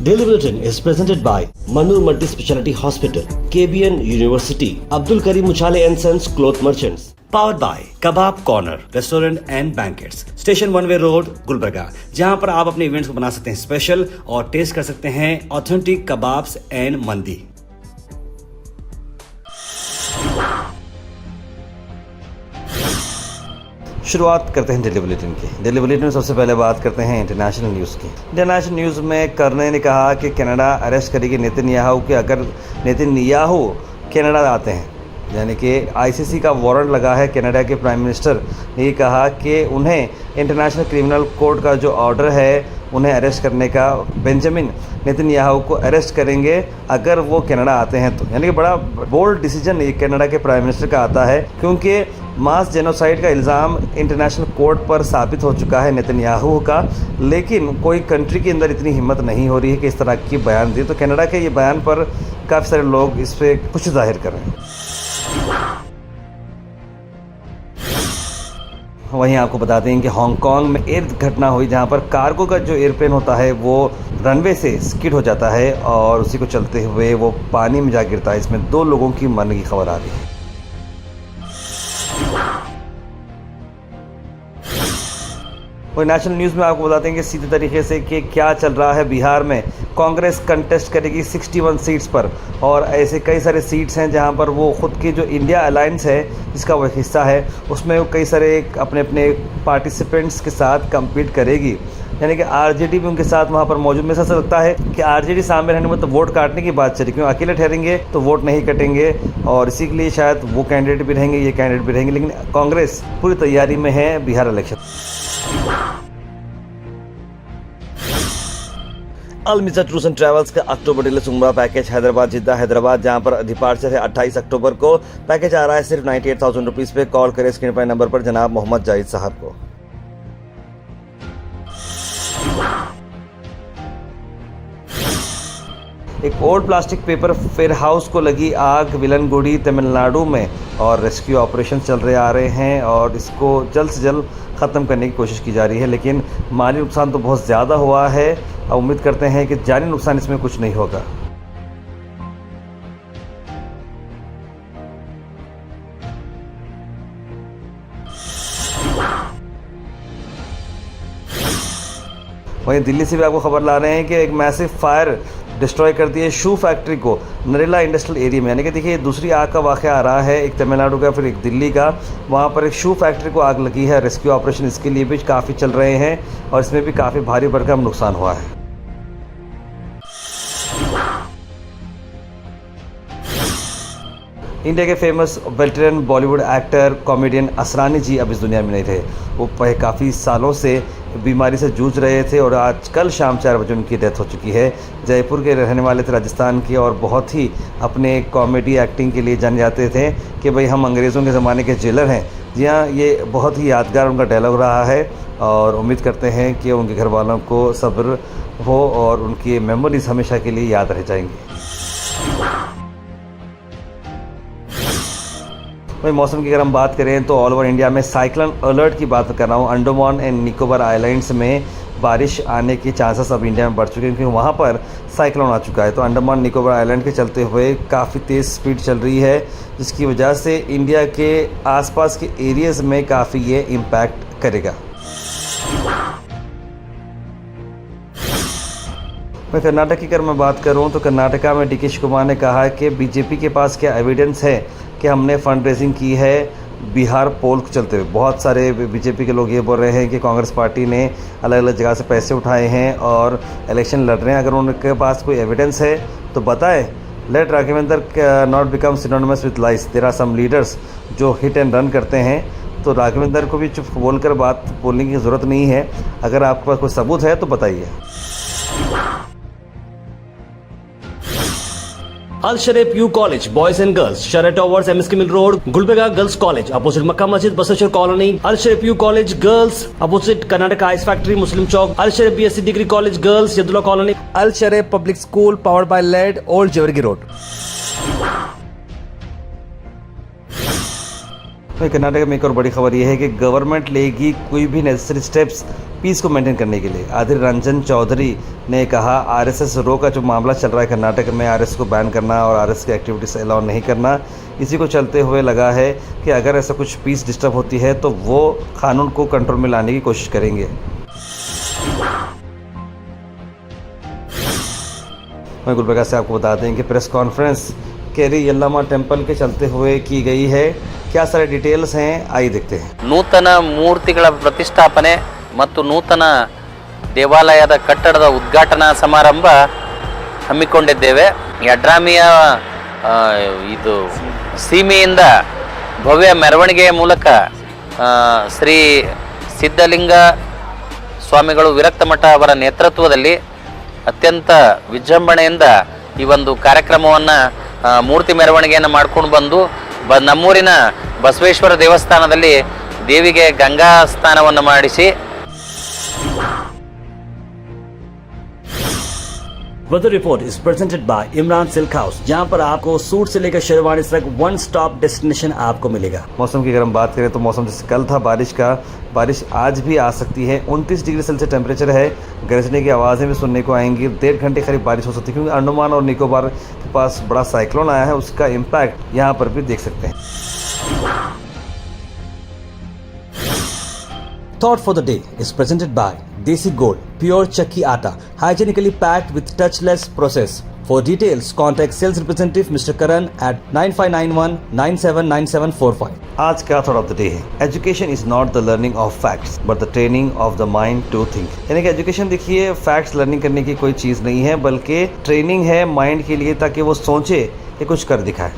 Daily Bulletin is presented by Manur Multi Speciality Hospital, KBN University, Abdul Karim Uchale and Sons Cloth Merchants. Powered by Kebab Corner Restaurant and Banquets, Station One Way Road, Gulbarga, जहां पर आप अपने events को बना सकते हैं special और test कर सकते हैं ऑथेंटिक कबाब्स एंड मंदी। शुरुआत करते हैं डेली बुलेटिन की। डेली बुलेटिन में सबसे पहले बात करते हैं इंटरनेशनल न्यूज़ की। इंटरनेशनल न्यूज़ में करने ने कहा कि कनाडा अरेस्ट करेगी नेतन्याहू के अगर नेतन्याहू कनाडा आते हैं, यानी कि आईसीसी का वारंट लगा है। कनाडा के प्राइम मिनिस्टर ने ये कहा कि उन्हें इंटरनेशनल क्रिमिनल कोर्ट का जो ऑर्डर है उन्हें अरेस्ट करने का, बेंजामिन नेतन्याहू को अरेस्ट करेंगे अगर वो कनाडा आते हैं तो। यानी कि बड़ा बोल्ड डिसीजन ये कनाडा के प्राइम मिनिस्टर का आता है, क्योंकि मास जेनोसाइड का इल्ज़ाम इंटरनेशनल कोर्ट पर साबित हो चुका है नेतन्याहू का, लेकिन कोई कंट्री के अंदर इतनी हिम्मत नहीं हो रही है कि इस तरह की बयान दी। तो कनाडा के ये बयान पर काफ़ी सारे लोग इस पर कुछ जाहिर कर रहे हैं। वहीं आपको बताते हैं कि हांगकांग में एक घटना हुई जहां पर कार्गो का जो एयरप्लेन होता है वो रनवे से स्किड हो जाता है और उसी को चलते हुए वो पानी में जा गिरता है। इसमें 2 लोगों की मरने की खबर आ रही है। और नेशनल न्यूज़ में आपको बताते हैं कि सीधे तरीके से कि क्या चल रहा है बिहार में। कांग्रेस कंटेस्ट करेगी 61 सीट्स पर और ऐसे कई सारे सीट्स हैं जहां पर वो खुद की जो इंडिया अलायंस है जिसका वो हिस्सा है उसमें वो कई सारे अपने अपने पार्टिसिपेंट्स के साथ कम्पीट करेगी। यानी कि आरजेडी भी उनके साथ वहां पर मौजूद। में ऐसा लगता है कि आरजेडी सामने रहने में तो वोट काटने की बात चली, क्योंकि अकेले ठहरेंगे तो वोट नहीं कटेंगे और इसी के लिए शायद वो कैंडिडेट भी रहेंगे, ये कैंडिडेट भी रहेंगे। लेकिन कांग्रेस पूरी तैयारी में है Bihar election. Al Miza tours and travels का अक्टूबर डिलेक्स उम्रा पैकेज हैदराबाद जिद्दा हैदराबाद, जहां पर डिपार्चर है 28 अक्टूबर को। पैकेज आ रहा है सिर्फ 98,000 रुपीज़ पे। कॉल करें स्क्रीन पर नंबर पर जनाब मोहम्मद जाहिद साहब को। एक old plastic paper fair house को लगी आग विलनगुड़ी तमिलनाडु में और रेस्क्यू ऑपरेशन चल रहे आ रहे हैं और इसको जल्द से जल्द ख़त्म करने की कोशिश की जा रही है। लेकिन माली नुकसान तो बहुत ज़्यादा हुआ है और उम्मीद करते हैं कि जानी नुकसान इसमें कुछ नहीं होगा। वहीं दिल्ली से भी आपको खबर ला रहे हैं कि एक मैसिव फायर डिस्ट्रॉय कर दी है शू फैक्ट्री को नरेला इंडस्ट्रियल एरिया में। यानी कि देखिए दूसरी आग का वाक़या आ रहा है, एक तमिलनाडु का फिर एक दिल्ली का। वहाँ पर एक शू फैक्ट्री को आग लगी है। रेस्क्यू ऑपरेशन इसके लिए भी काफ़ी चल रहे हैं और इसमें भी काफ़ी भारी भरकम नुकसान हुआ है। इंडिया के famous veteran Bollywood actor comedian Asrani ji अब इस दुनिया में नहीं रहे। वो काफ़ी सालों से बीमारी से जूझ रहे थे और आज कल शाम 4 बजे उनकी डेथ हो चुकी है। जयपुर के रहने वाले थे, राजस्थान के, और बहुत ही अपने कॉमेडी एक्टिंग के लिए जाने जाते थे कि भाई हम अंग्रेज़ों के ज़माने के जेलर हैं। जी हाँ, ये बहुत ही यादगार उनका डायलॉग रहा है और उम्मीद करते हैं कि उनके घर वालों को सब्र हो और उनकी मेमोरीज हमेशा के लिए याद रह जाएंगी। वही मौसम की अगर हम बात करें तो ऑल ओवर इंडिया में साइक्लोन अलर्ट की बात कर रहा हूँ। अंडमान एंड निकोबार आइलैंड्स में बारिश आने के चांसेस अब इंडिया में बढ़ चुके हैं, क्योंकि वहाँ पर साइक्लोन आ चुका है। तो अंडमान निकोबार आइलैंड के चलते हुए काफ़ी तेज़ स्पीड चल रही है, जिसकी वजह से इंडिया के आसपास के एरियाज़ में काफ़ी ये इम्पैक्ट करेगा। मैं कर्नाटक की अगर मैं बात करूं तो कर्नाटका में डीके शिवकुमार ने कहा है कि बीजेपी के पास क्या एविडेंस है कि हमने फंड रेजिंग की है बिहार पोल को चलते हुए। बहुत सारे बीजेपी के लोग ये बोल रहे हैं कि कांग्रेस पार्टी ने अलग अलग जगह से पैसे उठाए हैं और इलेक्शन लड़ रहे हैं। अगर उनके पास कोई एविडेंस है तो बताएं। Let Raghavendra not become synonymous with lies. There are some leaders जो हिट एंड रन करते हैं, तो राघवेंद्र को भी चुप बोलकर बात बोलने की ज़रूरत नहीं है। अगर आपके पास कोई सबूत है तो बताइए। Al Sharif U College, Boys and Girls, Sharia Towers, MSK Mill Road, Gulbega Girls College, opposite Makkah Masjid, Basashar Colony. Al Sharif U College Girls, opposite Karnataka Ice Factory, Muslim Chowk. Al Sharif BSc Degree College Girls, Yadullah Colony. Al Sharif Public School, powered by LED, Old Jawargi Road. वहीं कर्नाटक में एक और बड़ी खबर यह है कि government लेगी कोई भी नेसेसरी स्टेप्स पीस को मेंटेन करने के लिए। अधीर रंजन चौधरी ने कहा आरएसएस रो का जो मामला चल रहा है कर्नाटक में, आरएसएस को बैन करना और आरएसएस की एक्टिविटीज अलाउ नहीं करना, इसी को चलते हुए लगा है कि अगर ऐसा कुछ पीस डिस्टर्ब होती है तो वो कानून को कंट्रोल में लाने की कोशिश करेंगे। मैं गुलबर्गा से आपको बता दें कि प्रेस कॉन्फ्रेंस केरी यल्लम्मा टेंपल के चलते हुए की गई है। क्या सारे डिटेल्स हैं, आइए देखते हैं। ನೂತನ ಮೂರ್ತಿಗಳ ಪ್ರತಿಷ್ಠಾಪನೆ ಮತ್ತು ನೂತನ ದೇವಾಲಯದ ಕಟ್ಟಡದ ಉದ್ಘಾಟನಾ ಸಮಾರಂಭ ಹಮ್ಮಿಕೊಂಡಿದ್ದೇವೆ. ಯಡ್ರಾಮಿಯ ಇದು ಸೀಮೆಯಿಂದ ಭವ್ಯ ಮೆರವಣಿಗೆಯ ಮೂಲಕ ಶ್ರೀ ಸಿದ್ಧಲಿಂಗ ಸ್ವಾಮಿಗಳು ವಿರಕ್ತ ಮಠ ಅವರ ನೇತೃತ್ವದಲ್ಲಿ ಅತ್ಯಂತ ವಿಜೃಂಭಣೆಯಿಂದ ಈ ಒಂದು ಕಾರ್ಯಕ್ರಮವನ್ನು ಮೂರ್ತಿ ಮೆರವಣಿಗೆಯನ್ನು ಮಾಡ್ಕೊಂಡು ಬಂದು ನಮ್ಮೂರಿನ ಬಸವೇಶ್ವರ ದೇವಸ್ಥಾನದಲ್ಲಿ ದೇವಿಗೆ ಗಂಗಾ ಸ್ನಾನವನ್ನು ಮಾಡಿಸಿ weather report is presented by Imran silk house, जहां पर आपको सूट से लेकर शेरवानी तक वन स्टॉप डेस्टिनेशन आपको मिलेगा। मौसम की अगर हम बात करें तो मौसम जैसे कल था बारिश का, बारिश आज भी आ सकती है। 29 डिग्री सेल्सियस टेम्परेचर है। गरजने की आवाज़ें भी सुनने को आएंगी। 1.5 घंटे करीब बारिश हो सकती है, क्योंकि अंडमान और निकोबार के पास बड़ा साइक्लोन आया है, उसका इम्पैक्ट यहाँ पर भी देख सकते हैं। Thought for the day is presented by Desi Gold, pure chakki atta, hygienically packed with touchless process. For details, contact sales representative Mr. Karan at 9591979745. आज का थॉट ऑफ द डे है, education is not the learning of facts but the training of the mind to think. यानी कि education देखिए facts learning करने की कोई चीज़ नहीं है, बल्कि ट्रेनिंग है माइंड के लिए, ताकि वो सोचे कि कुछ कर दिखाए।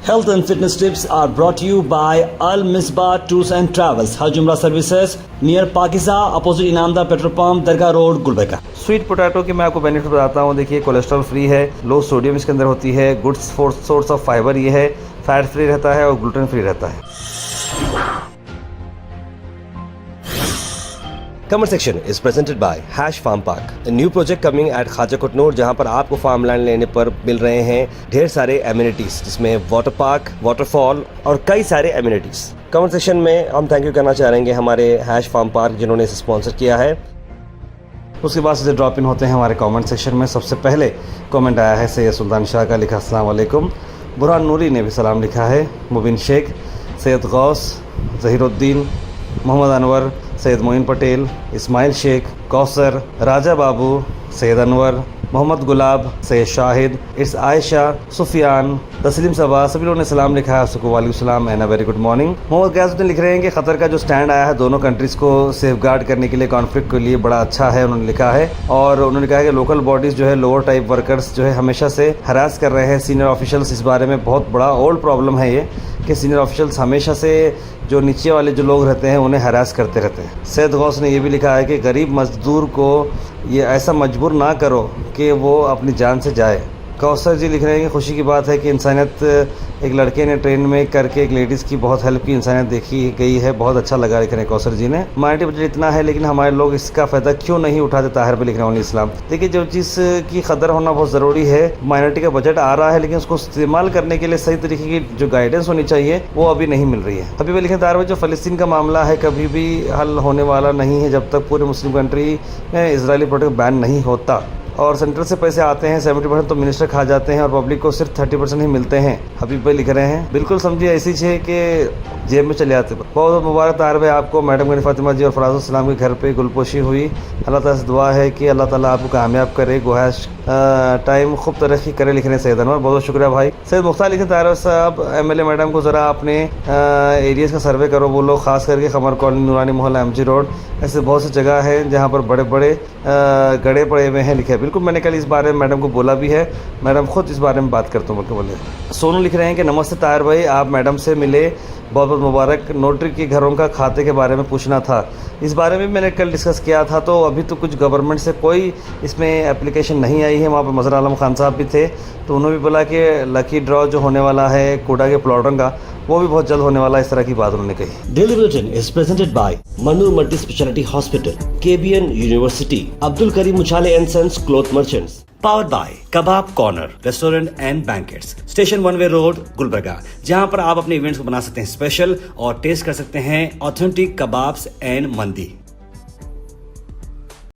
Health and fitness tips are brought to you by Al Misbah Tours and Travels, Haj Umrah Services, near Pakiza, opposite Inamda Petrol Pump, Dargah Road, Gulbarga। Sweet potato की मैं आपको बेनिफिट बताता हूँ। देखिए कोलेस्ट्रॉल फ्री है, लो sodium इसके अंदर होती है, गुड सोर्स ऑफ फाइबर ये है, फैट फ्री रहता है और ग्लूटेन फ्री रहता है। Comment section is presented by hash farm park, a new project coming at खाजा कोटनूर, जहां पर आपको फार्म लैंड लेने पर मिल रहे हैं ढेर सारे एमिनिटीज, जिसमें वाटर पार्क, वाटरफॉल और कई सारे एमिनिटीज। कमेंट सेक्शन में हम थैंक यू करना चाहेंगे हमारे हैश फार्म पार्क जिन्होंने इसे स्पॉन्सर किया है। उसके बाद से ड्रॉप इन होते हैं हमारे कमेंट सेक्शन में। सबसे पहले कमेंट आया है सैयद सुल्तान शाह का, लिखा अस्सलाम वालेकुम। बुरहान नूरी ने भी सलाम लिखा है। मुबिन शेख, सैयद गौस, जहीरुद्दीन, मोहम्मद अनवर, सैयद मोइन पटेल, इस्माइल शेख, कौसर, राजा बाबू, सैयद अनवर, मोहम्मद गुलाब, सैयद शाहिद, इट्स आयशा, सुफियान, तस्लीम सबा, सभी लोगों ने सलाम लिखा है। सबको वालेकुम सलाम and a very good morning. Mohammad Gayasuddin लिख रहे हैं कि क़तर का जो स्टैंड आया है दोनों कंट्रीज़ को सेफगार्ड करने के लिए, कॉन्फ्लिक्ट के लिए बड़ा अच्छा है, उन्होंने लिखा है। और उन्होंने कहा कि लोकल बॉडीज़ जो है, लोअर टाइप वर्कर्स जो है हमेशा से हरास कर रहे हैं सीनियर ऑफिशल्स। इस बारे में बहुत बड़ा ओल्ड प्रॉब्लम है ये, कि सीनियर ऑफिशल्स हमेशा से जो नीचे वाले जो लोग रहते हैं उन्हें हरास करते रहते हैं। सैयद गौस ने ये भी लिखा है कि गरीब मजदूर को ये ऐसा मजबूर ना करो कि वो अपनी जान से जाए। कौसर जी लिख रहे हैं कि खुशी की बात है कि इंसानियत, एक लड़के ने ट्रेन में करके एक लेडीज़ की बहुत हेल्प की, इंसानियत देखी गई है, बहुत अच्छा लगा लिख रहे हैं कौसर जी ने। माइनॉरिटी बजट इतना है लेकिन हमारे लोग इसका फ़ायदा क्यों नहीं उठाते, ताहिर पे लिख रहे हैं ओनली इस्लाम। देखिए जो चीज़ की कदर होना बहुत ज़रूरी है। माइनॉरिटी का बजट आ रहा है लेकिन उसको इस्तेमाल करने के लिए सही तरीके की जो गाइडेंस होनी चाहिए वो अभी नहीं मिल रही है। अभी भी लिखें ताहिर भाई, जो फ़लस्तीन का मामला है कभी भी हल होने वाला नहीं है जब तक पूरे मुस्लिम कंट्री में इजरायली प्रोडक्ट बैन नहीं होता। और सेंटर से पैसे आते हैं 70% तो मिनिस्टर खा जाते हैं और पब्लिक को सिर्फ 30% ही मिलते हैं। हबीब भाई लिख रहे हैं बिल्कुल समझिए ऐसी है कि जेब में चले आते। बहुत बहुत मुबारक ताहिर भाई आपको, मैडम गनी फातिमा जी और फराजुल के घर पे गुलपोशी हुई। अल्लाह ताला से दुआ है कि अल्लाह ताला आपको कामयाब करे, गोहाश टाइम खूब तरक्की करे लिख रहे हैं सैयद अनवर, बहुत बहुत शुक्रिया भाई। सैयद मुख्तार लिखे ताहिर साहब, MLA मैडम को ज़रा अपने एरियाज़ का सर्वे करो, वो लोग खास करके खमर कॉलोनी, नूरानी मोहल्ला, MG रोड, ऐसे बहुत सी जगह है जहाँ पर बड़े बड़े गड़े पड़े हुए हैं लिखे। बिल्कुल मैंने कल इस बारे में मैडम को बोला भी है, मैडम खुद इस बारे में बात करता हूँ बोले। सोनू लिख रहे हैं कि नमस्ते ताहिर भाई, आप मैडम से मिले, बहुत बहुत मुबारक। नोटरी के घरों का खाते के बारे में पूछना था, इस बारे में मैंने कल डिस्कस किया था, तो अभी तो कुछ गवर्नमेंट से कोई इसमें एप्लीकेशन नहीं आई है। वहाँ पर मज़हर आलम खान साहब भी थे, तो उन्होंने भी बोला कि लकी ड्रॉ जो होने वाला है कोडा के प्लॉटों का वो भी बहुत जल्द होने वाला है, इस तरह की बात उन्होंने कही। Daily bulletin is presented by Manoor multi speciality hospital, KBN university, Abdul Karim Muchhale and sons cloth merchants. Powered by kebab corner restaurant and banquets, station 1 way road, Gulbarga, जहां पर आप अपने इवेंट्स को बना सकते हैं स्पेशल और टेस्ट कर सकते हैं ऑथेंटिक कबाब्स एंड मंदी।